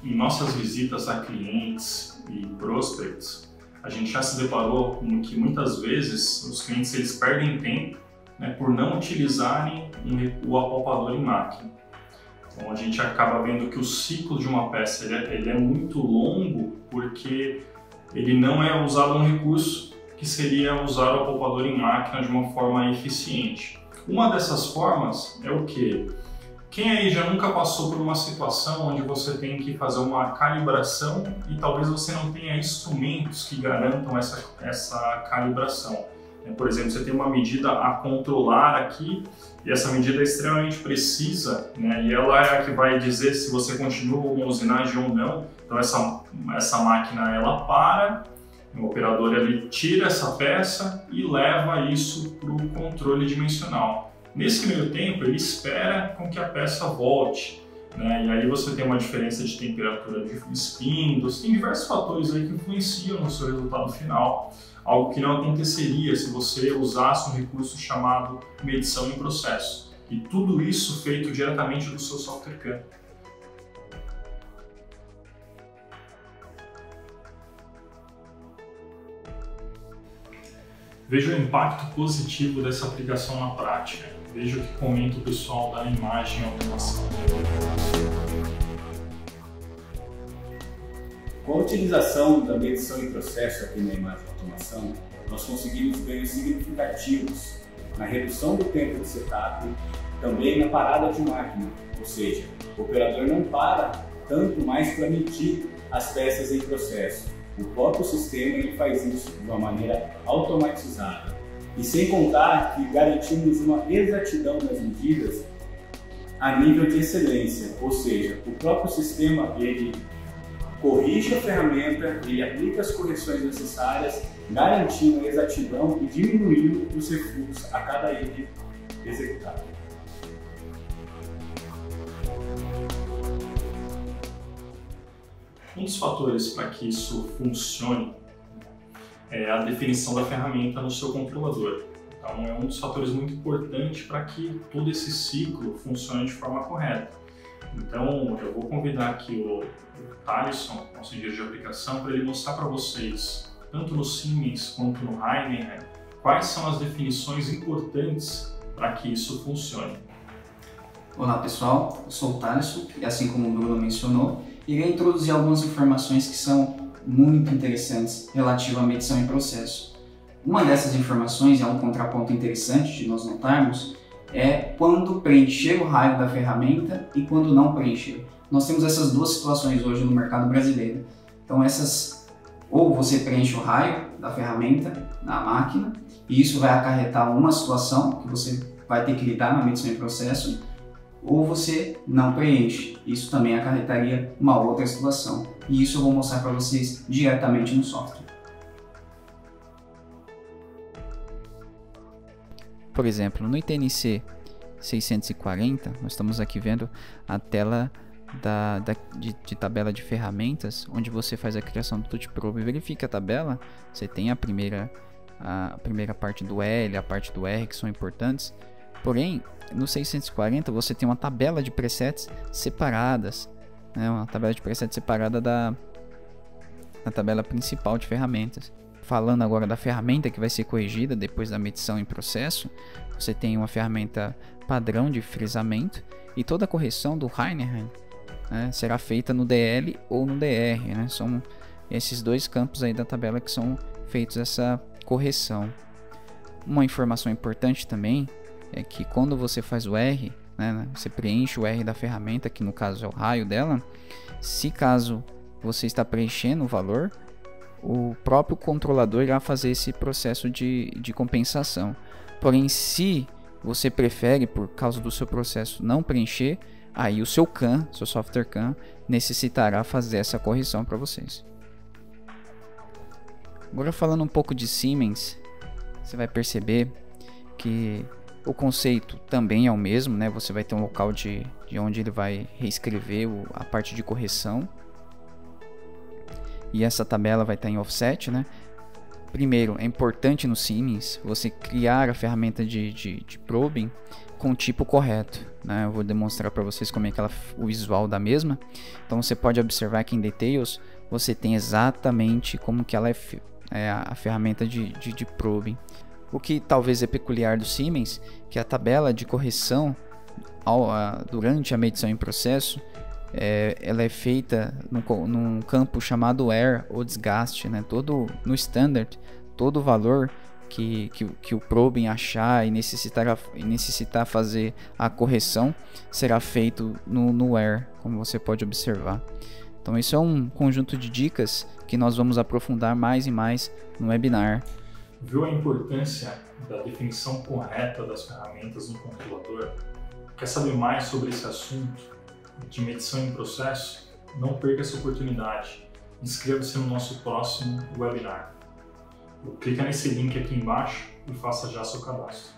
em nossas visitas a clientes e prospects, a gente já se deparou com que muitas vezes os clientes eles perdem tempo, né, por não utilizarem o apalpador em máquina. Então a gente acaba vendo que o ciclo de uma peça ele é muito longo porque ele não é usado um recurso que seria usar o apalpador em máquina de uma forma eficiente. Uma dessas formas é o quê? Quem aí já nunca passou por uma situação onde você tem que fazer uma calibração e talvez você não tenha instrumentos que garantam essa calibração? Por exemplo, você tem uma medida a controlar aqui e essa medida é extremamente precisa, né? E ela é a que vai dizer se você continua uma usinagem ou não. Então essa máquina ela para, o operador ele tira essa peça e leva isso para o controle dimensional. Nesse meio tempo ele espera com que a peça volte, né? E aí você tem uma diferença de temperatura de espindos, tem diversos fatores aí que influenciam no seu resultado final. Algo que não aconteceria se você usasse um recurso chamado medição em processo. E tudo isso feito diretamente do seu software CAM. Veja o impacto positivo dessa aplicação na prática. Veja o que comenta o pessoal da imagem e automação. Com a utilização da medição em processo aqui na imagem de automação, nós conseguimos ganhos significativos na redução do tempo de setup, também na parada de máquina, ou seja, o operador não para tanto mais para medir as peças em processo. O próprio sistema ele faz isso de uma maneira automatizada. E sem contar que garantimos uma exatidão das medidas a nível de excelência, ou seja, o próprio sistema ele corrige a ferramenta, ele aplica as correções necessárias, garantindo a exatidão e diminuindo os refluxos a cada item executado. Um dos fatores para que isso funcione é a definição da ferramenta no seu controlador. Então é um dos fatores muito importantes para que todo esse ciclo funcione de forma correta. Então eu vou convidar aqui o Thaleson, nosso engenheiro de aplicação, para ele mostrar para vocês, tanto no Siemens quanto no Heinemann, quais são as definições importantes para que isso funcione. Olá pessoal, eu sou o Thaleson e assim como o Bruno mencionou, irei introduzir algumas informações que são muito interessantes relativas à medição em processo. Uma dessas informações, é um contraponto interessante de nós notarmos, é quando preencher o raio da ferramenta e quando não preencher. Nós temos essas duas situações hoje no mercado brasileiro. Então ou você preenche o raio da ferramenta na máquina e isso vai acarretar uma situação que você vai ter que lidar na medição em processo, ou você não preenche. Isso também acarretaria uma outra situação. E isso eu vou mostrar para vocês diretamente no software. Por exemplo, no ITNC 640, nós estamos aqui vendo a tela de tabela de ferramentas, onde você faz a criação do TouchProbe. Verifica a tabela, você tem a primeira parte do L, a parte do R, que são importantes. Porém, no 640 você tem uma tabela de presets separadas, né? Uma tabela de presets separada da tabela principal de ferramentas. Falando agora da ferramenta que vai ser corrigida depois da medição em processo, você tem uma ferramenta padrão de frisamento e toda a correção do Heinemann, né, será feita no DL ou no DR, né? São esses dois campos aí da tabela que são feitos essa correção. Uma informação importante também é que quando você faz o R, né, você preenche o R da ferramenta, que no caso é o raio dela, se caso você está preenchendo o valor, o próprio controlador irá fazer esse processo de compensação. Porém, se você prefere, por causa do seu processo, não preencher, aí o seu CAM, seu software CAM, necessitará fazer essa correção para vocês. Agora falando um pouco de Siemens, você vai perceber que o conceito também é o mesmo, né? Você vai ter um local de onde ele vai reescrever a parte de correção. E essa tabela vai estar em offset, né? primeiro, é importante no Siemens você criar a ferramenta de probing com o tipo correto, né? Eu vou demonstrar para vocês como é que o visual da mesma. Então você pode observar que em Details você tem exatamente como que ela é a ferramenta de probing. O que talvez é peculiar do Siemens, que a tabela de correção durante a medição em processo, ela é feita num campo chamado wear ou desgaste, né? No standard, todo o valor que o probing achar e necessitar fazer a correção será feito no wear, como você pode observar. Então isso é um conjunto de dicas que nós vamos aprofundar mais e mais no webinar. Viu a importância da definição correta das ferramentas no controlador? Quer saber mais sobre esse assunto de medição em processo? Não perca essa oportunidade. Inscreva-se no nosso próximo webinar. Clica nesse link aqui embaixo e faça já seu cadastro.